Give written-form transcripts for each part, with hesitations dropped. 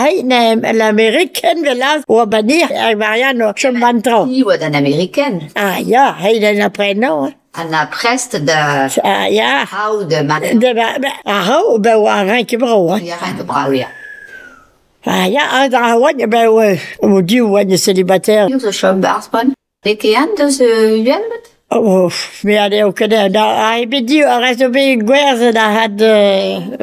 Hey, l'American Velas, ou Bani, Mariano, Chumbantro. Qui ou d'un américaine? Ah, ya, hey, il a prénom, hein. On a presque de, Ah, ya. ou de Marie. Ah, ben, ou un qui bro, hein. Il y a rien de bras, oui. Ah, ya, un dans ouais, ben, ouais. On dit, ouais, célibataire. Hier zo Schönbarspan. Ik ken dus Jelmet. Oh, mais allez, au Canada, ah, il m'a dit, reste bien, guerre, ça had,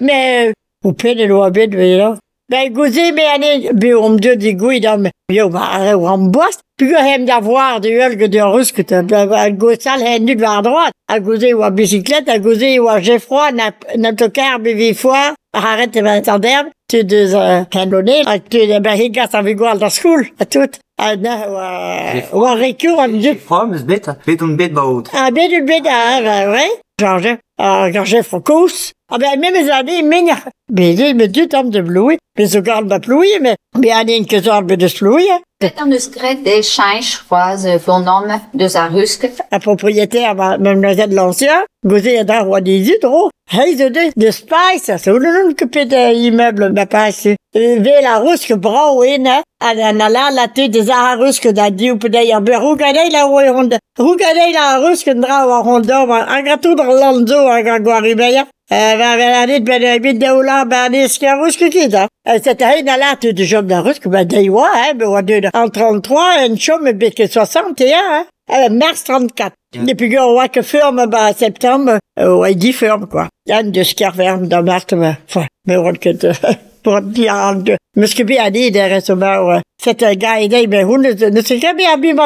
mais, au peine, il doit bien, mais là. Ben, goûter, mais allez, ben, on me dit, des goûts, dans, yo, ben, on me bosse. Puis, il aime d'avoir des huiles que de russe, que t'as, à gauche, ça, il est vers droite. À goûter, ou à bicyclette, à goûter, ou à j'ai froid, notre car, bébé foire, arrête, ben, t'en d'herbe, tu deux, canonné, tu, ben, il gasse avec igual dans school, à tout. Ou à récure, on me dit. Froid, mais c'est bête un bête baout. Ah, bien, une bête, ouais. Georges Focus. Ah, ben, même les années, mais il me dit, Tom de Blouy, mais ce garde m'a ploui, mais, années que ça, de Blouy, hein. Het aan de scret des changes, croise, voornomen, de sa ruske. La propriétaire, mademoiselle Lancia, gosé à dans roi des yeux, trop. Hey, de spice, c'est où l'on occupé d'immeuble, ma passe. La russe que brauine, à la tête des arus que d'a dit, ou peut d'ailleurs, ben, regardez la ronde. Regardez la russe que d'ra au rondom, un gâteau de Rolando, un gaguaribeya. Ben, de Oula, ben, escarus que qui, hein. C'était une alerte de job de russe, que ben, d'ailleurs, hein, ben, en 33, une chum, ben, que 61, hein. Mars 34. Et puis, on voit que ferme, ben, septembre, ouais, 10 ferme, quoi. Yann de scarverme dans mars, enfin, mais on que pour dire, mais ce que bien dit, des restaurants, c'est un gars, mais vous ne se jamais abîmé,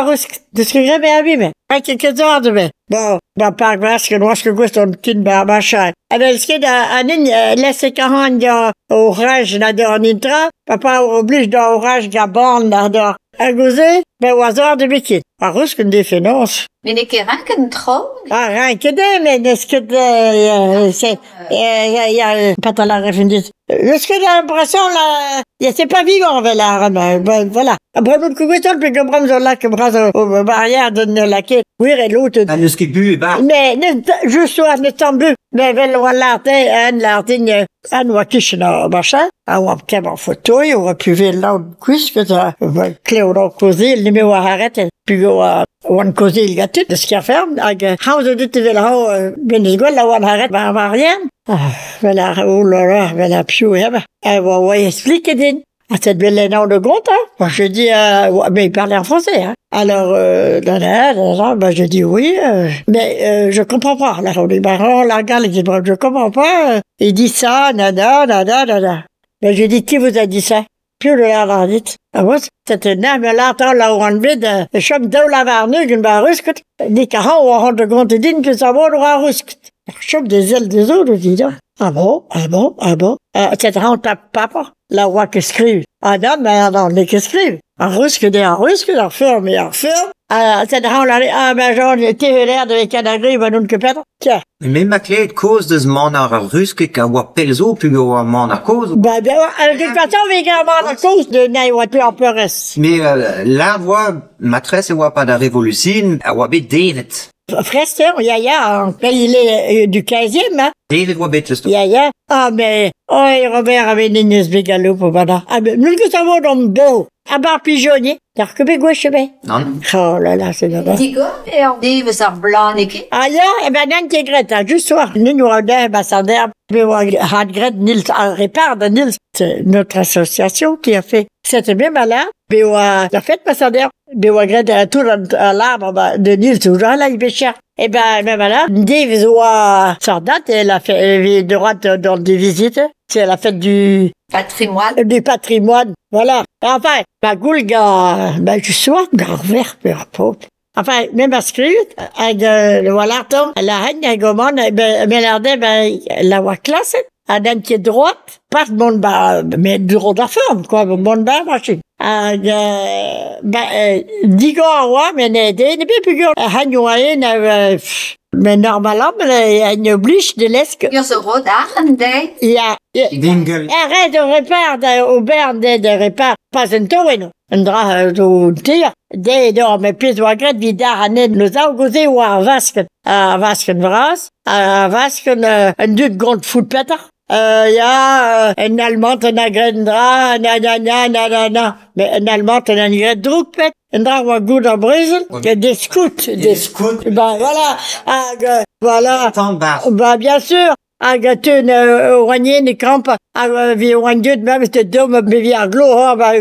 ne se jamais abîmé. À quelques heures de mai. Bon, par grâce que moi, je goûte un petit machin. Alors, ce qui est laisse 40 orage, là, dans Nitra, papa oblige d'orage, gabon, là, à gauzer, ben, au hasard de bikini. À russe, qu'on des finances. Mais n'est que rien que trop. Ah, rien que des, mais est-ce que c'est, il y a, pas dans la référence. Est-ce que j'ai l'impression, là, c'est pas vivant, là, ben, voilà. Après, nous, couverture, puis que bras là, que bras aux barrières de la quai. Oui, et l'autre. Ah, ne ski bu, bah. Mais, je suis à ne tomber, mais, l'arté, un wakishna, machin. Ah, on a en photo, on va pu ver là, cuisse, que ça, Cléo, cosy, le numéro arrête, puis, on cosy, il y a tout, de ce qu'il y a fait, avec, how de te ver là, ben, là, on arrête, va rien. Ah, voilà, oh là là, voilà, piou, ouais, explique, din. Ah, cette belle nom de compte, hein. Moi, je dis, mais il parlait en français, hein. Alors, ben, je dis oui, mais, je comprends pas. Là, on dit, la gare, il dit, je comprends pas. Il dit ça, nada. Ben, je dis, qui vous a dit ça? Puis, le l'a dit. Ah, moi, c'était un mais là, là, où on vide, le chum de la varnug, une barusque. Dit, car on rentre compte, dit, que ça va, le rusque. Le chum des ailes des autres, dit, ah bon? C'est un tape papa. La voix qu'écrive. Ah non, mais non, les qu'écrive. En russe, en ferme. C'est on l'a dit, ah, ben, genre, t'es l'air de canagri, ben, nous, que perdre. Tiens. Mais ma clé de cause de ce monde en russe, qu'à voir pelzo, puis à monde à cause. Ben, de toute façon, également, à cause de Naïwatu en Peres. Mais, là, voix, maîtresse, voix pas de révolution, à voix David. Frester, Yaya, il est du 15e, hein. David voix bête, Yaya. Ah, mais, Robert avait une Inès Bégalo pour voilà. Ah, mais, nous que ça va dans le beau. À bar pigeonnier. T'as que gauche, ben. Non. Oh là là, c'est dommage. Digo, et on dit, vous êtes blanc, Niki. Ah, ja, ben, intégré, juste soir. Nous, avons un ambassadeur, mais, Radgret, Nils, répare de Nils, c'est notre association qui a fait. C'était bien malin. Mais, la fête ambassadeur, mais, tout l'arbre, de Nils, toujours là, il pêchait. Eh ben, même là, Dave, sa date, elle a fait, droite dans des visites. C'est la fête du patrimoine. Voilà. Enfin, ma goulga, ben, je sois, vert, enfin, même inscrit, avec, le Wallarton, la reine, la gommande, ben, la voix classe, à d'un pied droite, pas de monde, mais du rôle de la forme, quoi, le monde de la machine. Digo, mais n'est pas plus grand. Mais normalement, il y a oblige de l'est que. Je se rodachen, day. Il y a. Dingle. Arrête de répare, au berne de répare. Pas un towen. Un drap, au tir. Des d'or, mais plus ou moins, vidar, à ned, nous a gosé ou à vasken. À vasken vras. À vasken, un duc grand foot pétard. y a un Allemand, un agrendra, nanana. Mais un Allemand, un agrendrupet, un dra wa gout à Brésil, que des scouts. Des scouts. Ben voilà, voilà. Tandbar. Ben bien sûr. Tun oanien e kamp vi oan dud même te dom me vi ar glo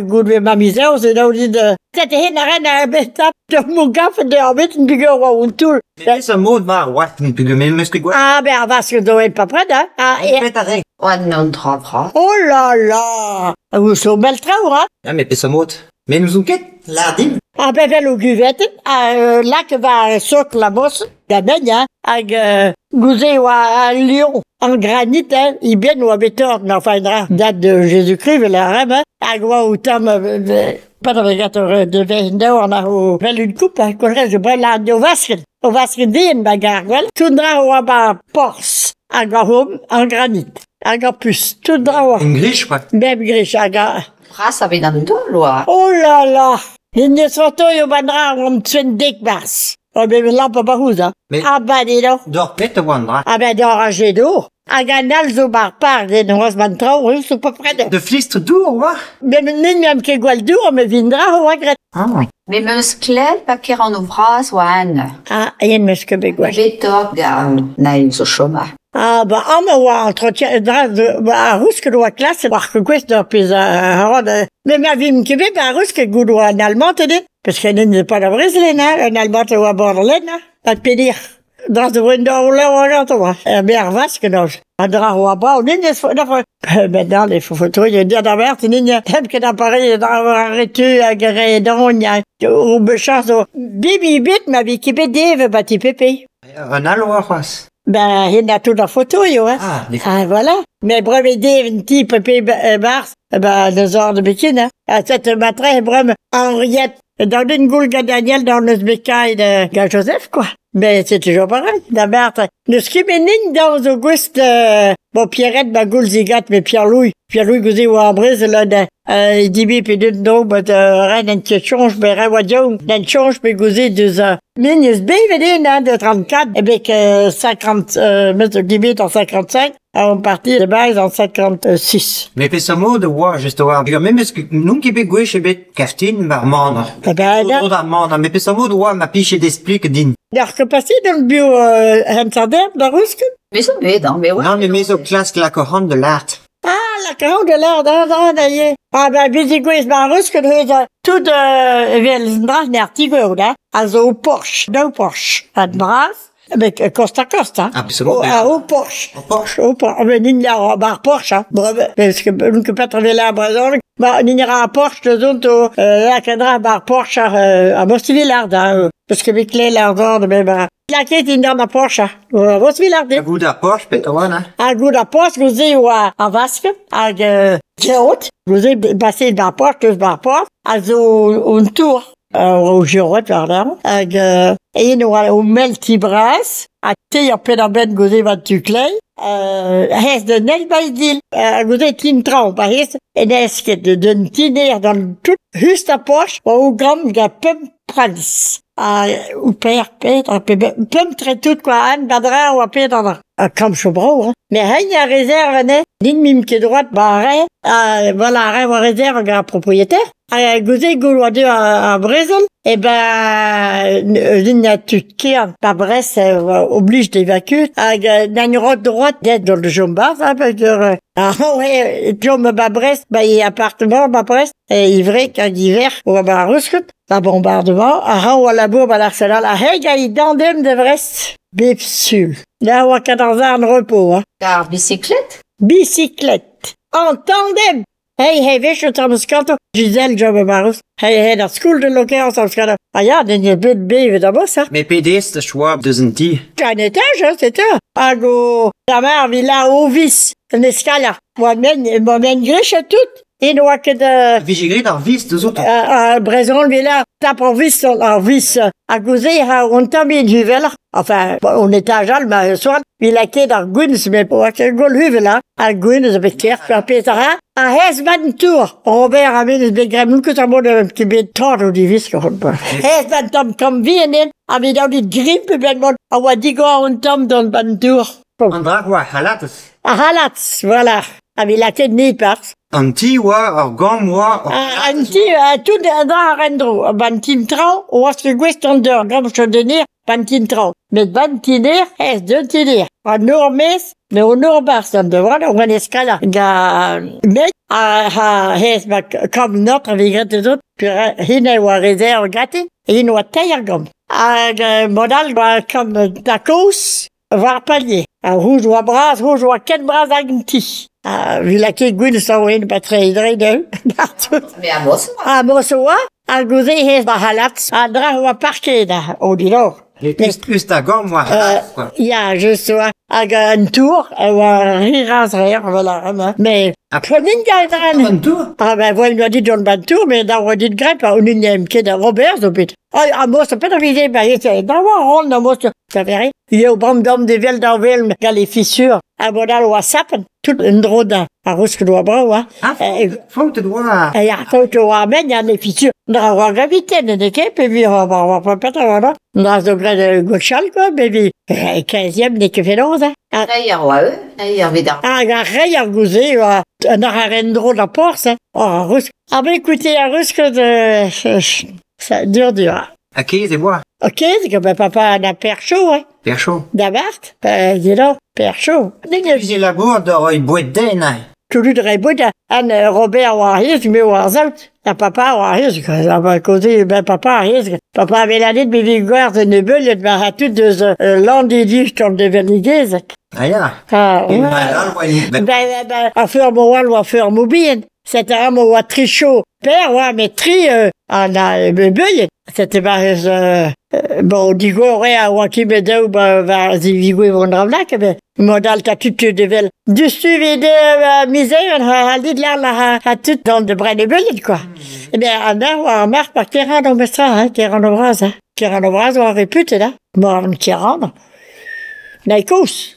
gout ve ma misère c'est là où dit de cette hen a betap de mon gaf de arbet une bigger wa un tool. C'est ce mot de mar wat ni plus mais que quoi. Ah ben avas que doit pas près hein. Ah et Oan non trapra. oh là là. Vous so bel traour hein. Ah mais ce mot. Mais nous enquête l'ardim. Ah ben vel au cuvette là que va socle la bosse da ben hein ag gouze wa Lyon en granit hein il bien ou béton mais enfin date de Jésus-Christ la rame hein ag wa ou tam pas de regateur de vin on a au vel une coupe hein qu'on reste de la au vasque din bagar wel tundra wa ba pors ag home en granit ag plus tundra wa Une griche quoi. même griche ag Pras avait dans le dos, loa. oh là là Linje soto yo bandra om 20 bas. O be lampa bahuza. Mais- Ah bah dis donc. Dor pet wandra. Ah ben d'enragé d'eau. A ganal zo bar par den rosman trao, oui, c'est pas près de. De flistre dour wa. Mais nin même que gwaldour me vindra o agret. Ah oui. Mais musclet, pas qu'il en ouvras, oan. Ah, yen meske begwal. Betok, naïl so choma. Ah bah ama wa entretien dra de a ruske do classe war que quest do pisa harod. Mais ma vim kebe ba ruske gudo en allemand de parce que n'est pas la brésilien en allemand ou à bordelena. Pas de pédir. Dras de window là on entend. Bien vasque non. Andra ou à bas n'est maintenant les photos il y a d'abord n'est même que d'appareil arrêté à gré donia ou bechas bibi bit ma vie qui bede bati pépé. Un aloe ras. Ben, il y a toute la photo, yo, hein. Ah, Voilà. Mais breveté, un petit pépé bars, ben, les heures de bikini, hein. Cette matin, brem, Henriette, dans une goule Daniel, dans le bécaille de Joseph, quoi. Mais c'est toujours pareil. D'abord, nous skimening dans Auguste, bon, Pierrette, ma goule zigat, mais Pierre-Louis Gouzé ou Ambrise, là, il dit, puis d'une no, but, rien d'un change, mais rien wadjong, d'un change, mais Gouzé, deux ans. Mignes BVD, hein, de 34, et bien que 50, mètres de en 55, on partit de base en 56. Mais fais ce mot de wa juste wa. Même est-ce que nous qui begoué chez bet kaftin marmande. Eh ben, là, Trop d'amande, mais fais ce mot de wa ma piche d'explique din. alors que passé dans le bio, Amsterdam, dans Rusk. Mais ça me dans, mais ouais. Non, mais mes au classe la couronne de l'art. Ah, la caron de l'air, d'ailleurs. Ah, ben, bizigouis, ben, Rusk, tout, Velsndras, n'artigo, là, also Porsche, no Porsche, Admras, avec Costa Costa. Absolument. Au Porsche. Au Porsche. Au Porsche. Mais n'ira bar Porsche, hein. Parce que, nous que pas travailler là, Brazil. Bah, n'ira à Porsche, de zone, la cadra bar Porsche, à Mostivillard, hein. Parce que, avec les lardons, mais, bah, la quête, il n'a Porsche, Mostivillard, La goût de Porsche, pétoine, hein. a gout da post gouze oa a vaske hag geot gouze passé da post eus bar post a zo un tour o geot war da hag en oa o mel tibras a te a ped a ben gouze va tuklei hez de nel baidil a gouze tin trao ba hez en esket de tiner dans tout just a post o gram ga pum pralis ou père Peter pum très tout quoi an badra ou a Peter comme chobro hein mais il y a réserve né din mim qui droite barré voilà rêve réserve grand propriétaire a gouze goulou à Brésil et ben din tu qui à Brest oblige d'évacuer a une route droite d'être dans le jomba avec ouais jomba à Brest bah il y a appartement à Brest et ivre qu'en hiver ou à Ruskut la bombardement a ou à la bourbe à l'Arsenal a hey dandem de Brest bipsul là ou à 14 ans de repos hein Car bicyclette? bicyclette en tandem. Hey, wees je trouwens kanto? Gisèle, Job Barus. Hey, dat school de lokaal soms kan. Ah ja, dan je bent beven dat was, hè? Mais PD's de Schwab de Zinti. Un étage, hein, c'est ça. Ago, la mère, villa, ovis, une escala. Moi-même, griche à tout. Et nous, que de, Vigigri dans vis de autres. Brésil, villa, tape en vis, à cause, on tombe du vélo. Enfin, on était à Jalm, soit, villa qui est dans Guns, mais pour que Golhuve, là, à Guns, avec Pierre, Peter, à Hesban Tour, Robert a mis des bégrams, que ça m'a qui m'est tort au divis, Hesban Tom, comme Viennet, a mis dans des grippes, ben, on va dire qu'on tombe dans le ban tour. Andra wa halatas. Halats, voilà. Avec la tête nipars. Anti wa or gom wa or Anti, tout da rendro. Bantin trau, was de gwestander, gam chodenir, bantin trau. Met bantiner, de tinir. An ur mes, me un ur bars, an de voilà, on escala. Ga, met, hez, kom not, avec gret zot, puis hine wa rezer gatin, hin wa teir gom. Modal wa kom da kous, var palier. Rouge wa bras, rouge wa ket bras agenti. Vilake gwin sa oen batre idre de. Mais à moi, ça. A mosoa, a gouze hez ba halats, a dra wa parke da, o dilo. plus da gom wa halatas, quoi. Ya, je soa, hag un tour, wa riraz rer, voilà, mais, prenin gaedran. Un tour? Ben, voil m'a dit John Bantour, mais da wa dit grep, a un unième ket a Robert, zo bit. A mos, a pet a vide, ba, da wa ron, a mos, ça verrait. Yo, bam dom de vel da vel, ga les fissures, a bodal wa sapen, tout un droda, a rusk do bra, wa. Faut te doigt. Ya, faut wa men, ya les fissures. Dra wa gravité, ne de ke, pe vi, wa pet a wala. Dra zo gred gotchal, quoi, pe vi, 15e, ne ke feloz, D'ailleurs, ouais, d'ailleurs, vidar. ga rei ar gouze, wa, un ar rendro da porce, a rusk. Ah, ben, écoutez, a rusk de, ça, dur. A kez e boa. Ok, c'est que papa n'a père chaud, hein. Per chaud. D'abord, dis donc, père chaud. Puis e labour d'or e boet den ai. Tout le rebout, an Robert Warhiz, mais Warzout. La papa Warhiz, ça va causer, ben papa Warhiz. Papa avait l'année de mes vigouères de Nebel, et de ma tout de l'andédiche dans de Veniguez. Ah ya. Ah, E ouais. malal wa e... Ben, à faire mon wall ou à faire mon bien. C'était un mot à tri chaud. Père, ouais, mais tri, en a, beuille. C'était, bon, digo, ouais, à waki bedeu, va, zivigo, von ravlak, modal, t'as tout, tu devais, du suivi de, misère, a dit là, a tout dans de bras de beuille, quoi. Eh bien, on a, on marque par Kéran au Mestra, hein, Kéran au Bras, hein. Kéran au Bras, on répute, là. Bon, Kéran. Naikous.